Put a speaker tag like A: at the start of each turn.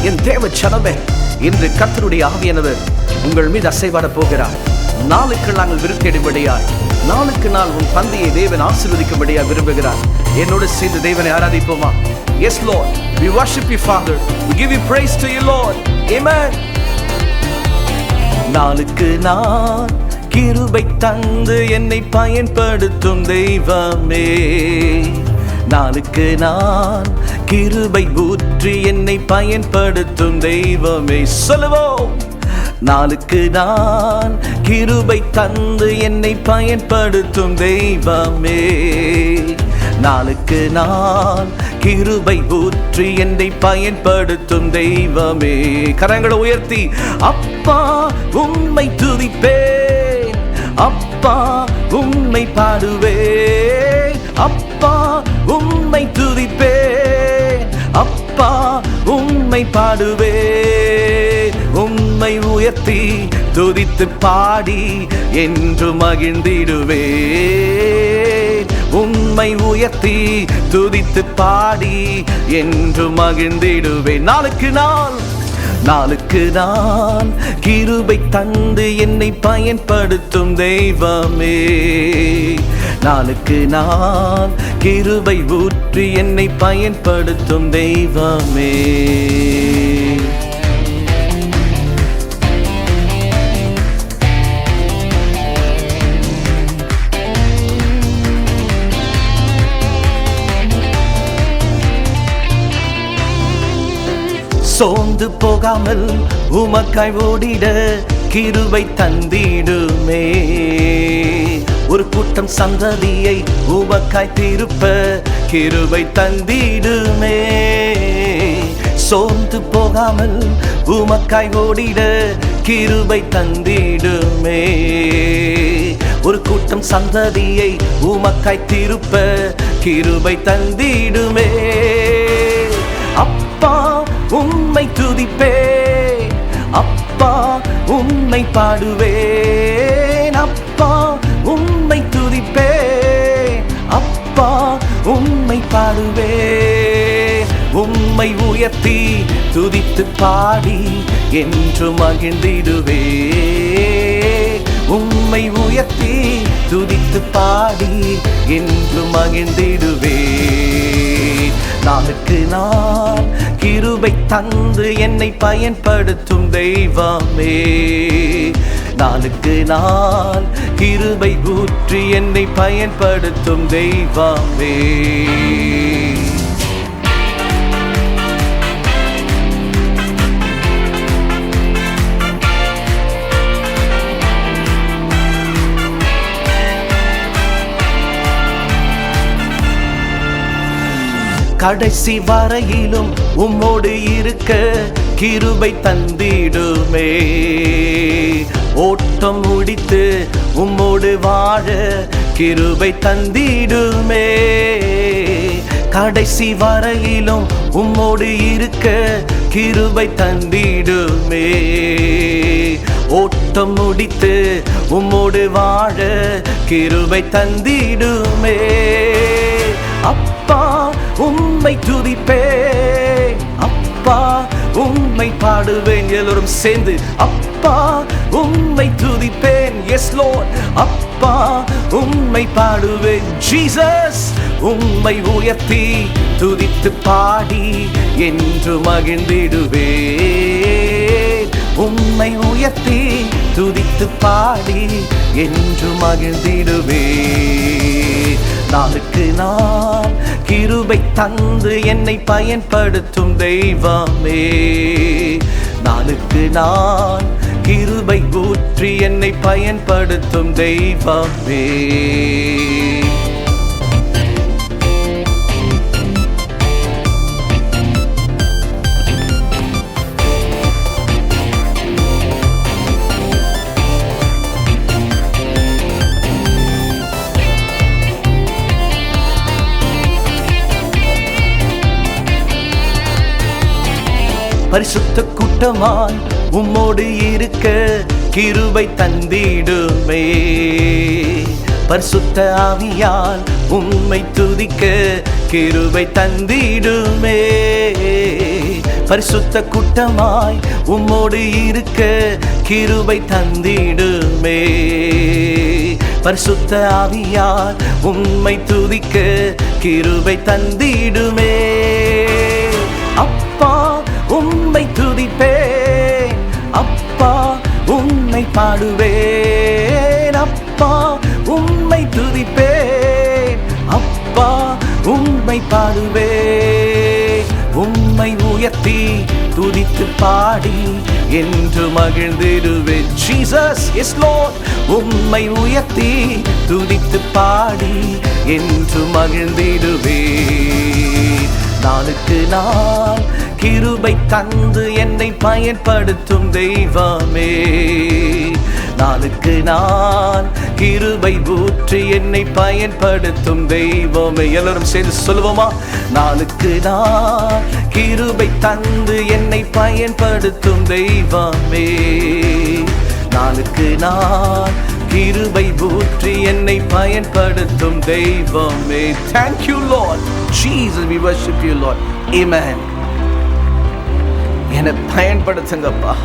A: என் தேவ ஜனமே, இன்று கர்த்தருடைய ஆவியானவர் உங்கள் மீது அசைவாட போகிறார். நாளுக்கு நாங்கள் விருத்தியடைபடியாய், நாளுக்கு நாள் உன் பந்தியை தேவன் ஆசீர்வதிக்கும்படியாக விரும்புகிறார். என்னோடு சேர்ந்து தேவனை ஆராதிப்போமா? Yes Lord, we worship you Father, we give you praise to you Lord, amen. நாளுக்கு நாள் கிருபை தந்து என்னை பயன்படுத்தும் தெய்வமே, நாளுக்கு நாள் கிருபை ஊற்றி என்னை பயன்படுத்தும் தெய்வமே. சொல்லுவோம், நாளுக்கு நாள் கிருபை தந்து என்னை பயன்படுத்தும் தெய்வமே, நாளுக்கு நாள் கிருபை ஊற்றி என்னை பயன்படுத்தும் தெய்வமே. கரங்களை உயர்த்தி அப்பா உம்மை துதிப்பேன், அப்பா உம்மை பாடுவேன், அப்பா உம்மை துதிப்பேன், அப்பா உம்மை பாடுவேன். உம்மை உயர்த்தி துதித்து பாடி என்று மகிழ்ந்திடுவேன். உம்மை உயர்த்தி துதித்து பாடி என்று மகிழ்ந்திடுவேன். நாளுக்கு நாள் நாளுக்கு நாள் கிருபை தந்து என்னை பயன்படுத்தும் தெய்வமே, நாளுக்கு நாள் கிருபை ஊற்றி என்னை பயன்படுத்தும் தெய்வமே. சோர்ந்து போகாமல் உமக்காய் ஓடிட கிருபை தந்திடுமே. ஒரு கூட்டம் சந்ததியை உமக்காய் திருப்ப கிருபை தந்திடுமே. சோர்ந்து போகாமல் உமக்காய் ஓடிட கிருபை தந்திடுமே. ஒரு கூட்டம் சந்ததியை உமக்காய் திருப்ப கிருபை தந்திடுமே. அப்பா உம்மை துதிப்பேன், அப்பா உம்மை பாடுவேன், அப்பா உம்மை துதிப்பேன், அப்பா உம்மை பாடுவேன். உம்மை உயர்த்தி துதித்து பாடி என்று மகிழ்ந்திடுவேன். உம்மை உயர்த்தி துதித்து பாடி என்று மகிழ்ந்திடுவேன். நாளுக்கு நாள் கிருபை தந்து என்னை பயன்படுத்தும் தெய்வமே, நாளுக்கு நாள் கிருபை ஊற்றி என்னை பயன்படுத்தும் தெய்வமே. கடைசி வரையிலும் உம்மோடு இருக்க கிருபை தந்திடுமே. ஓட்டம் முடித்து உம்மோடு வாழ கிருபை தந்திடுமே. கடைசி வரையிலும் உம்மோடு இருக்க கிருபை தந்திடுமே. ஓட்டம் முடித்து உம்மோடு வாழ கிருபை தந்திடுமே. அப்பா உம்மை துதிப்பேன், அப்பா உம்மை பாடுவேன். எல்லோரும் சேர்ந்து அப்பா உம்மை துதிப்பேன். எஸ் லார்ட், அப்பா உம்மை பாடுவேன். ஜீசஸ் உம்மை உயர்த்தி துதித்து பாடி என்று மகிழ்ந்திடுவேன். உம்மை உயர்த்தி துதித்து பாடி என்று மகிழ்ந்திடுவேன். நாளுக்கு நாள் கிருபை தந்து என்னை பயன்படுத்தும் தெய்வமே, நாளுக்கு நாள் கிருபை ஊற்றி என்னை பயன்படுத்தும் தெய்வமே. பரிசுத்த கூட்டமாய் உம்மோடு இருக்க கிருபை தந்திடுமே. பரிசுத்த ஆவியால் உம்மை துதிக்க கிருபை தந்திடுமே. பரிசுத்த கூட்டமாய் உம்மோடு இருக்க கிருபை தந்திடுமே. பரிசுத்த ஆவியார் உம்மை துதிக்க கிருபை தந்திடுமே. அப்பா உம்மை துதிப்பேன், அப்பா உம்மை பாடுவேன், அப்பா உம்மை துதிப்பேன், அப்பா உம்மை பாடுவேன். உம்மை உயர்த்தி துதித்து பாடி என்று மகிழ்ந்திடுவேன். Jesus S Lord. உம்மை உயர்த்தி துதித்து பாடி என்று மகிழ்ந்திடுவேன். நாளுக்கு நாள் கிருபை தந்து என்னை பயன்படுத்தும் தெய்வமே. நாளுக்கு நாள் கிருபை ஊற்றி என்னை பயன்படுத்தும் தெய்வமே. எல்லாரும் சேர்ந்து சொல்லுவோமா? நாளுக்கு நாள் கிருபை தந்து என்னை பயன்படுத்தும் தெய்வமே. நாளுக்கு நாள் கிருபை ஊற்றி என்னை பயன்படுத்தும் தெய்வமே. Thank you Lord Jesus, we worship you Lord. Amen. என்னை பயன்படுத்துங்கப்பா.